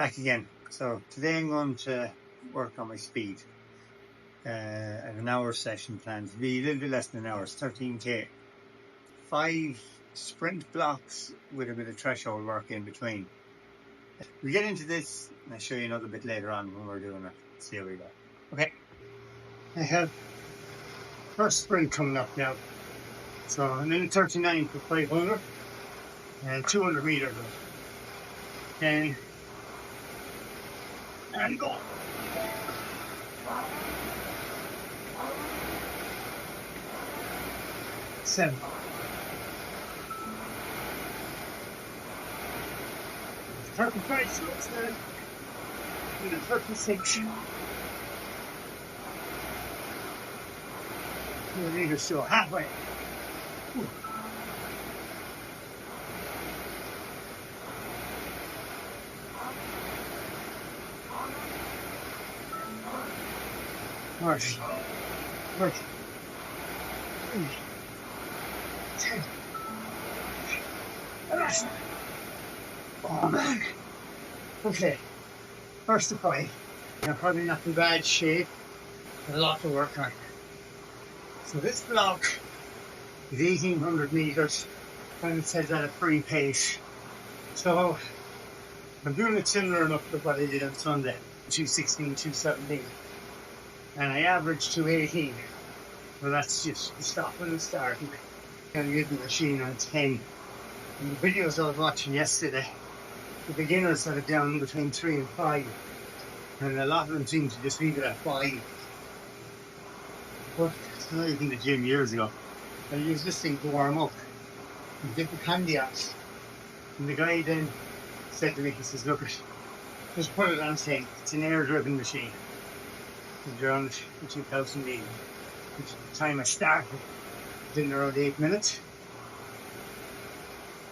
Back again. So today I'm going to work on my speed. At an hour session planned to be a little bit less than an hour, it's 13k. 5 sprint blocks with a bit of threshold work in between. We'll get into this and I'll show you another bit later on when we're doing it. See how we go. Okay. I have first sprint coming up now. So I'm in 39 for 500 and 200 meters. 10 and go. Seven. 35 slots now. 36. 2 meters still halfway. Whew. March. 10. Oh man. Okay. First of all, I'm probably not in bad shape. A lot to work on. So this block is 1800 meters and it says at a free pace. So I'm doing it similar enough to what I did on Sunday. 216, 217. And I averaged 218. Well, that's just the stopping and starting. I'm using the machine on 10. And the videos I was watching yesterday, the beginners had it down between 3 and 5. And a lot of them seem to just leave it at 5. But when I was in the gym years ago, I used this thing to warm up and get the candy out. And the guy then said to me, he says, look, just put it on saying, it's an air-driven machine. And you're on it for 2000 meters. Which at the time I started, in around 8 minutes.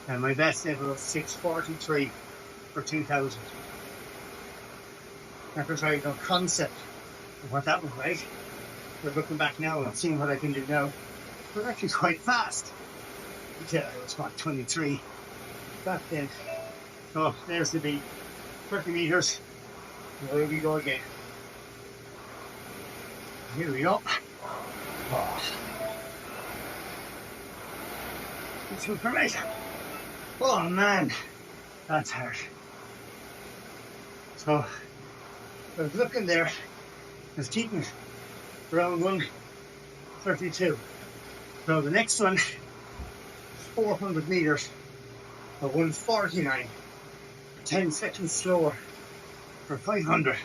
And my best ever was 6:43 for 2000. That was very no concept of what that was like. But looking back now and seeing what I can do now, we're actually quite fast. Yeah, I was what, 23 back then. So there's the beat. 30 meters. Here we go again. Here we go. Oh. It's information. Oh man, that's hard. So I was looking there, I was keeping it around 132. So the next one is 400 meters at 149, 10 seconds slower for 500.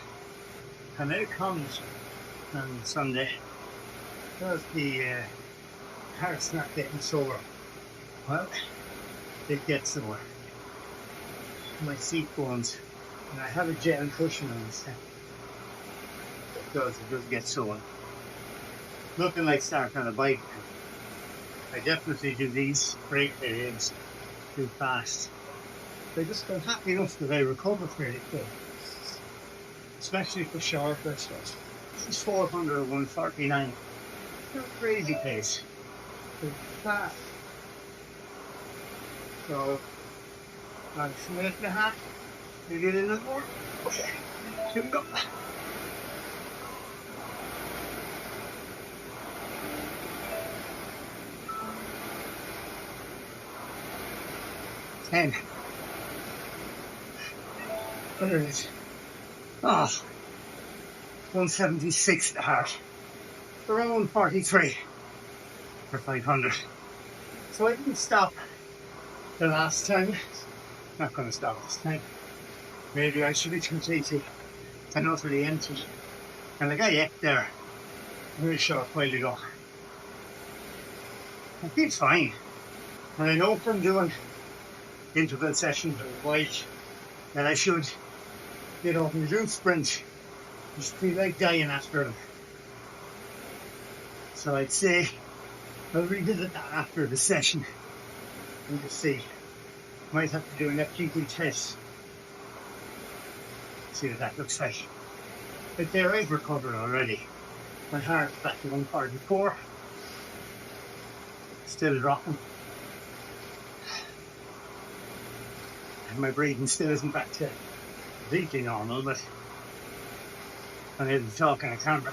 And then it comes on Sunday because the heart's not getting sore. Well, it gets sore. My seat bones, and I have a gel cushion on this thing. It does get sore. Nothing like starting on a bike. I definitely do these break periods too fast. I just got happy enough that I recover fairly quick. Especially for short bursts. This is 400 or 149. Not crazy pace. It's fast. So, about a minute and a half. Maybe a little more. Okay. Here we go. Ten. There it is. Oh, 176 the heart. Around 143 for 500. So I didn't stop the last time. Not going to stop this time. Maybe I should be completely and utterly empty. And the guy ate there a very short while ago. I feel fine. And I know from doing interval sessions with a bike that I should, when you do sprint, you just feel like dying after them. So I'd say I'll revisit that after the session and just see. Might have to do an FTP test. See what that looks like. But there I've recovered already. My heart's back to 144. Still dropping. And my breathing still isn't back to completely normal, but I'm able to talk on a camera.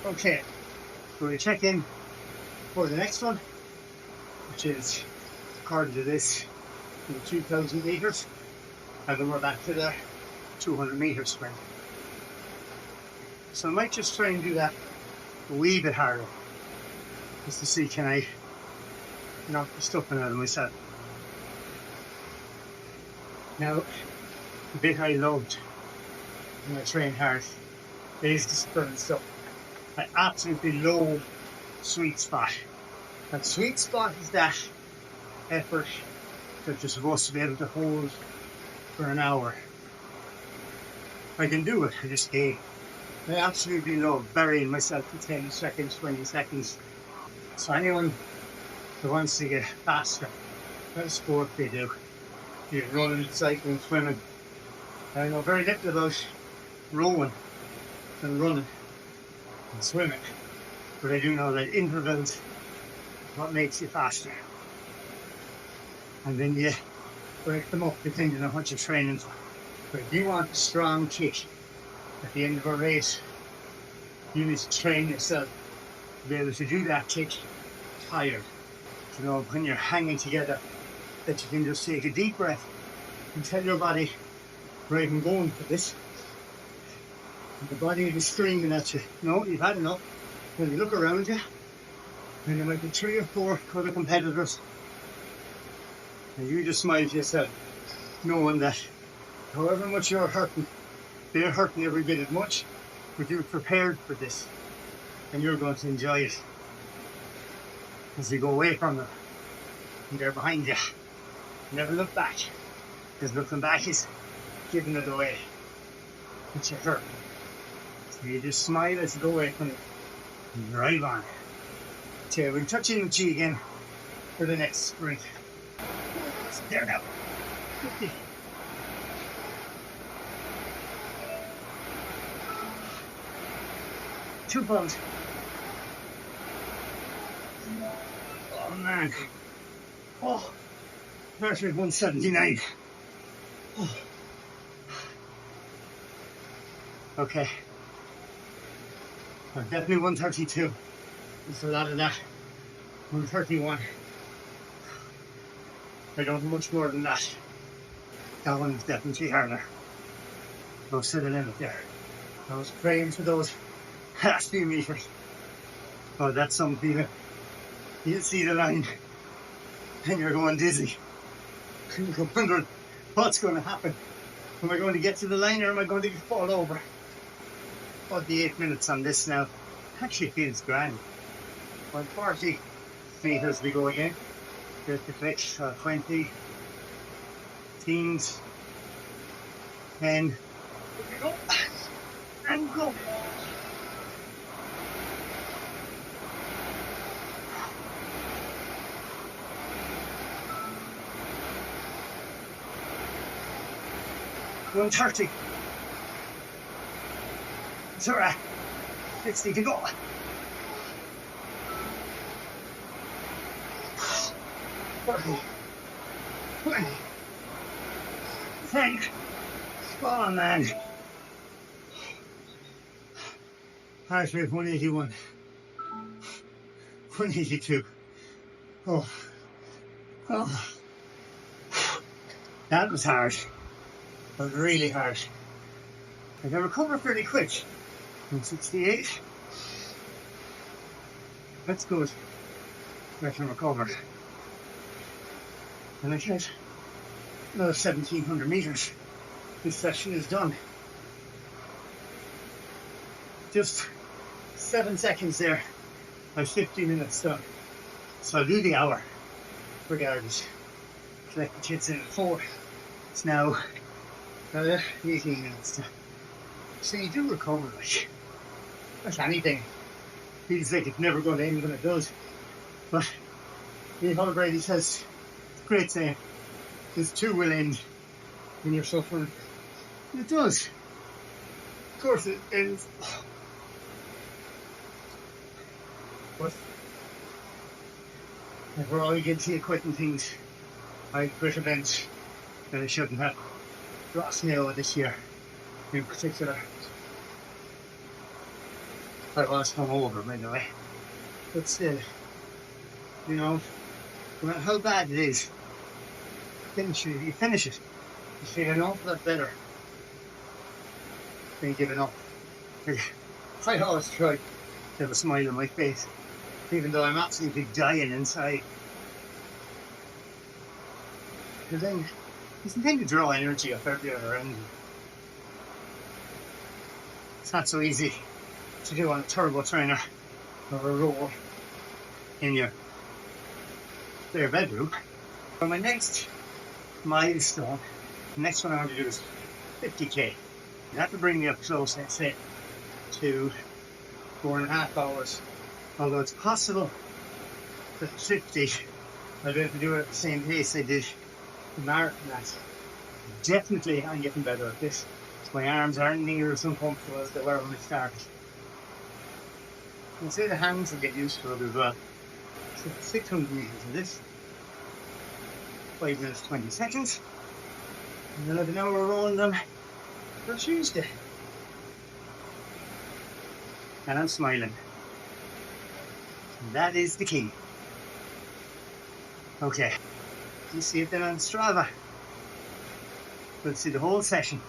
Okay, so we check in for the next one, which is, according to this, 2,000 meters, and then we're back to the 200 meter sprint. So I might just try and do that a wee bit harder, just to see can I knock the stuffing out of myself. Now, the bit I loved when I trained hard is the sprint stuff. I absolutely love sweet spot. And sweet spot is that effort that you're supposed to be able to hold for an hour. I can do it, I just hate. I absolutely love burying myself for 10 seconds, 20 seconds. So anyone who wants to get faster, that's sport they do. You're running, cycling, swimming. I know very little about rowing and running and swimming, but I do know that intervals are what makes you faster. And then you break them up depending on what you're training for. But if you want a strong kick at the end of a race, you need to train yourself to be able to do that kick tired. You know, when you're hanging together, that you can just take a deep breath and tell your body, right, I'm going for this. And the body will be screaming at you, no, you've had enough. Then you look around you, and there might be 3 or 4 other competitors. And you just smile to yourself, knowing that however much you're hurting, they're hurting every bit as much, but you're prepared for this, and you're going to enjoy it. As you go away from them, and they're behind you, never look back, because looking back is giving it away. It's your hurt. So you just smile as you go away from it, and drive on. Okay, we'll touch in with you again for the next sprint. There now. 50. Two pounds. Oh man. Oh, heart rate 179. Oh. Okay. Definitely 132. There's a lot of that. 131. I don't have much more than that. That one's definitely harder. Go set a limit there. I was praying for those last few meters. Oh, that's some feeling. You see the line and you're going dizzy. You're wondering what's going to happen. Am I going to get to the line or am I going to fall over? 48 minutes on this now. Actually feels grand. 140 meters we go again. There's the flex, 20, teens, 10, go, and go. $130. It's alright. 60 to go. 40, 20, 10. Spot on, man. Heart rate 181. 182. Oh. Oh. That was hard. That was really hard. I can recover pretty quick. 168. That's good. I can recover. And I said, another 1,700 meters. This session is done. Just 7 seconds there. I'm 50 minutes done. So I'll do the hour, regardless. Collect the kids in at 4. It's now 18 minutes to. So you do recover, like. That's anything. Feels like it's never going to end when it does. But Ian Brady says, great saying, this too will end when you're suffering. And it does. Of course it ends. But if we're all guilty of quitting things, I quit a bench that I shouldn't have got snow this year in particular. I was hungover, by the way. But still, you know, no matter how bad it is, you finish it. You feel an awful lot better than giving up. I always try to have a smile on my face, even though I'm absolutely dying inside. Because then you can tend to draw energy off everyone around you. It's not so easy to do on a turbo trainer or a roll in your spare bedroom. For my next milestone, the next one I want to do is 50k. That will bring me up close, I'd say, to 4.5 hours. Although it's possible that 50 I'll be able to do it at the same pace I did the marathon at. Definitely I'm getting better at this. My arms aren't near as uncomfortable as they were when I started. I'd say the hands will get used to it as well. So 600 meters of this. 5 minutes 20 seconds. And then I've an hour rolling them for Tuesday. And I'm smiling. And that is the key. Okay. You see it then on Strava. We'll see the whole session.